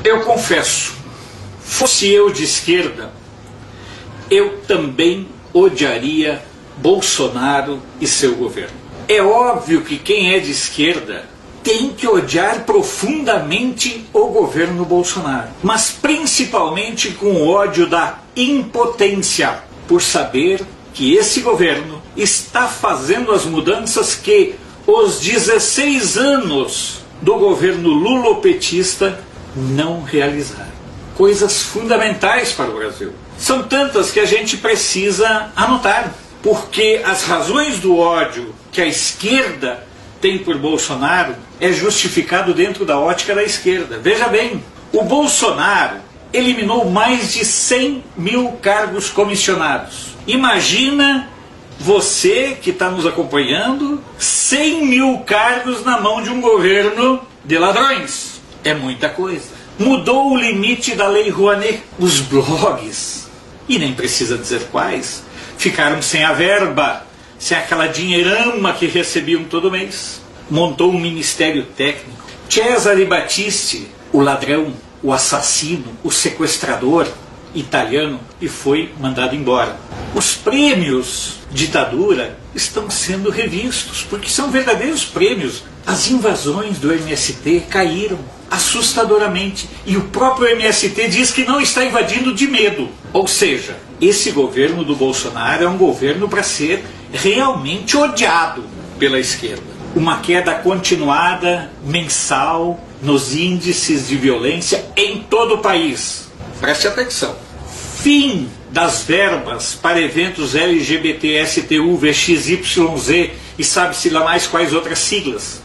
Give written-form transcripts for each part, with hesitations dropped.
Eu confesso, fosse eu de esquerda, eu também odiaria Bolsonaro e seu governo. É óbvio que quem é de esquerda tem que odiar profundamente o governo Bolsonaro, mas principalmente com ódio da impotência, por saber que esse governo está fazendo as mudanças que os 16 anos do governo lulopetista não realizaram. Coisas fundamentais para o Brasil. São tantas que a gente precisa anotar, porque as razões do ódio que a esquerda tem por Bolsonaro é justificado dentro da ótica da esquerda. Veja bem, o Bolsonaro eliminou mais de 100 mil cargos comissionados. Imagina você que está nos acompanhando, 100 mil cargos na mão de um governo de ladrões. É muita coisa. Mudou o limite da Lei Rouanet. Os blogs, e nem precisa dizer quais, ficaram sem a verba, sem aquela dinheirama que recebiam todo mês. Montou um ministério técnico. Cesare Battisti, o ladrão, o assassino, o sequestrador italiano, e foi mandado embora. Os prêmios ditadura estão sendo revistos, porque são verdadeiros prêmios. As invasões do MST caíram assustadoramente, e o próprio MST diz que não está invadindo de medo. Ou seja, esse governo do Bolsonaro é um governo para ser realmente odiado pela esquerda. Uma queda continuada, mensal, nos índices de violência em todo o país. Preste atenção. Fim das verbas para eventos LGBT, STU, VXYZ e sabe-se lá mais quais outras siglas.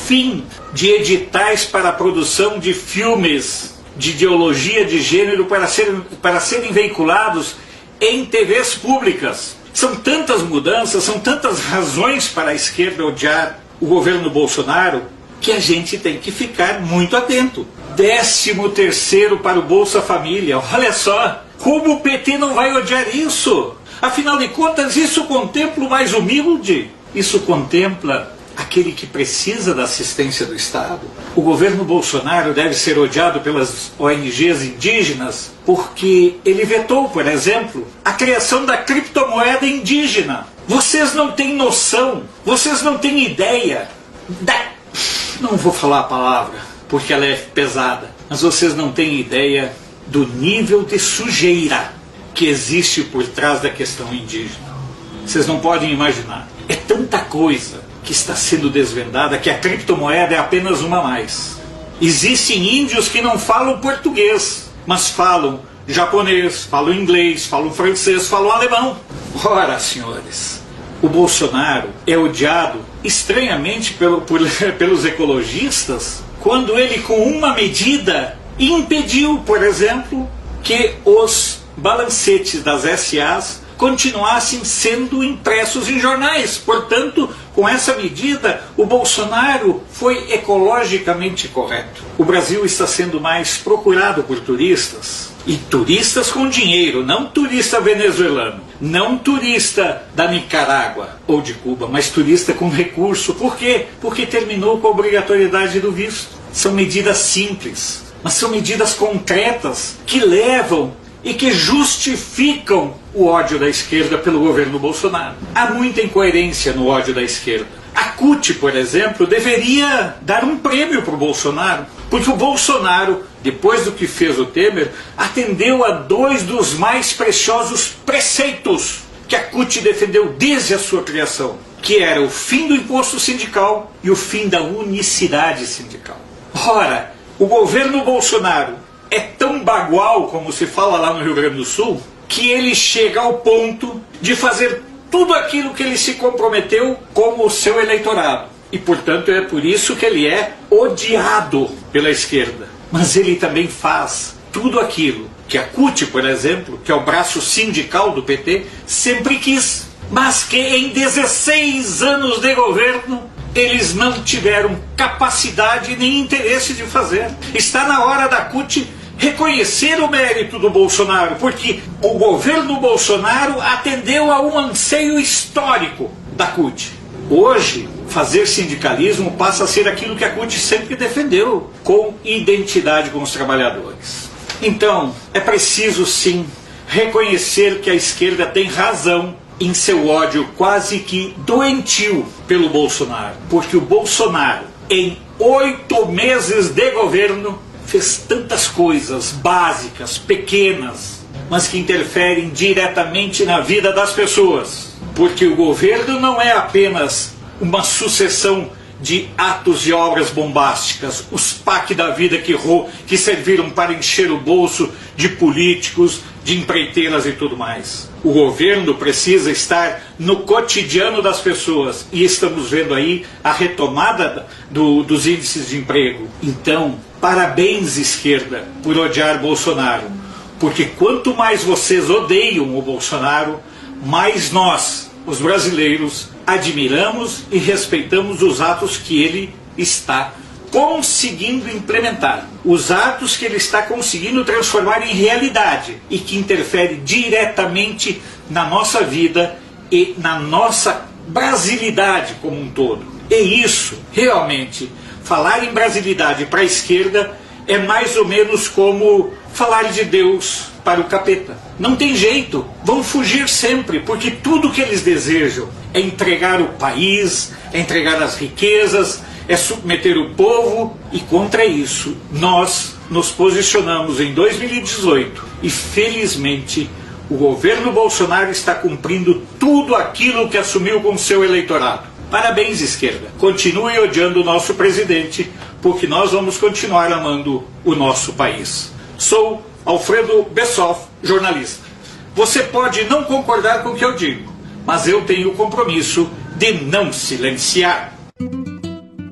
Fim de editais para a produção de filmes de ideologia de gênero para serem veiculados em TVs públicas. São tantas mudanças, são tantas razões para a esquerda odiar o governo Bolsonaro, que a gente tem que ficar muito atento. 13º para o Bolsa Família. Olha só, como o PT não vai odiar isso? Afinal de contas, isso contempla o mais humilde. Isso contempla aquele que precisa da assistência do Estado. O governo Bolsonaro deve ser odiado pelas ONGs indígenas porque ele vetou, por exemplo, a criação da criptomoeda indígena. Vocês não têm noção, vocês não têm ideia Não vou falar a palavra porque ela é pesada, mas vocês não têm ideia do nível de sujeira que existe por trás da questão indígena. Vocês não podem imaginar. É tanta coisa que está sendo desvendada que a criptomoeda é apenas uma a mais. Existem índios que não falam português, mas falam japonês, falam inglês, falam francês, falam alemão. Ora, senhores, o Bolsonaro é odiado estranhamente pelos ecologistas quando ele, com uma medida, impediu, por exemplo, que os balancetes das SAs continuassem sendo impressos em jornais. Portanto, com essa medida, o Bolsonaro foi ecologicamente correto. O Brasil está sendo mais procurado por turistas, e turistas com dinheiro, não turista venezuelano, não turista da Nicarágua ou de Cuba, mas turista com recurso. Por quê? Porque terminou com a obrigatoriedade do visto. São medidas simples, mas são medidas concretas que levam e que justificam o ódio da esquerda pelo governo Bolsonaro. Há muita incoerência no ódio da esquerda. A CUT, por exemplo, deveria dar um prêmio para o Bolsonaro, porque o Bolsonaro, depois do que fez o Temer, atendeu a 2 dos mais preciosos preceitos que a CUT defendeu desde a sua criação, que era o fim do imposto sindical e o fim da unicidade sindical. Ora, o governo Bolsonaro é tão bagual, como se fala lá no Rio Grande do Sul, que ele chega ao ponto de fazer tudo aquilo que ele se comprometeu como o seu eleitorado. E, portanto, é por isso que ele é odiado pela esquerda. Mas ele também faz tudo aquilo que a CUT, por exemplo, que é o braço sindical do PT, sempre quis, mas que em 16 anos de governo eles não tiveram capacidade nem interesse de fazer. Está na hora da CUT reconhecer o mérito do Bolsonaro, porque o governo Bolsonaro atendeu a um anseio histórico da CUT. Hoje, fazer sindicalismo passa a ser aquilo que a CUT sempre defendeu, com identidade com os trabalhadores. Então, é preciso sim reconhecer que a esquerda tem razão em seu ódio quase que doentio pelo Bolsonaro, porque o Bolsonaro, em 8 meses de governo, fez tantas coisas básicas, pequenas, mas que interferem diretamente na vida das pessoas. Porque o governo não é apenas uma sucessão de atos e obras bombásticas, os PAC da vida que serviram para encher o bolso de políticos, de empreiteiras e tudo mais. O governo precisa estar no cotidiano das pessoas e estamos vendo aí a retomada dos índices de emprego. Então, parabéns, esquerda, por odiar Bolsonaro, porque quanto mais vocês odeiam o Bolsonaro, mais nós, os brasileiros, admiramos e respeitamos os atos que ele está conseguindo implementar, os atos que ele está conseguindo transformar em realidade e que interfere diretamente na nossa vida e na nossa brasilidade como um todo. E isso, realmente, falar em brasilidade para a esquerda é mais ou menos como falar de Deus para o capeta. Não tem jeito, vão fugir sempre, porque tudo que eles desejam é entregar o país, é entregar as riquezas, é submeter o povo, e contra isso nós nos posicionamos em 2018 e felizmente o governo Bolsonaro está cumprindo tudo aquilo que assumiu com seu eleitorado. Parabéns, esquerda, continue odiando o nosso presidente, porque nós vamos continuar amando o nosso país. Sou Alfredo Bessoff, jornalista. Você pode não concordar com o que eu digo, mas eu tenho o compromisso de não silenciar.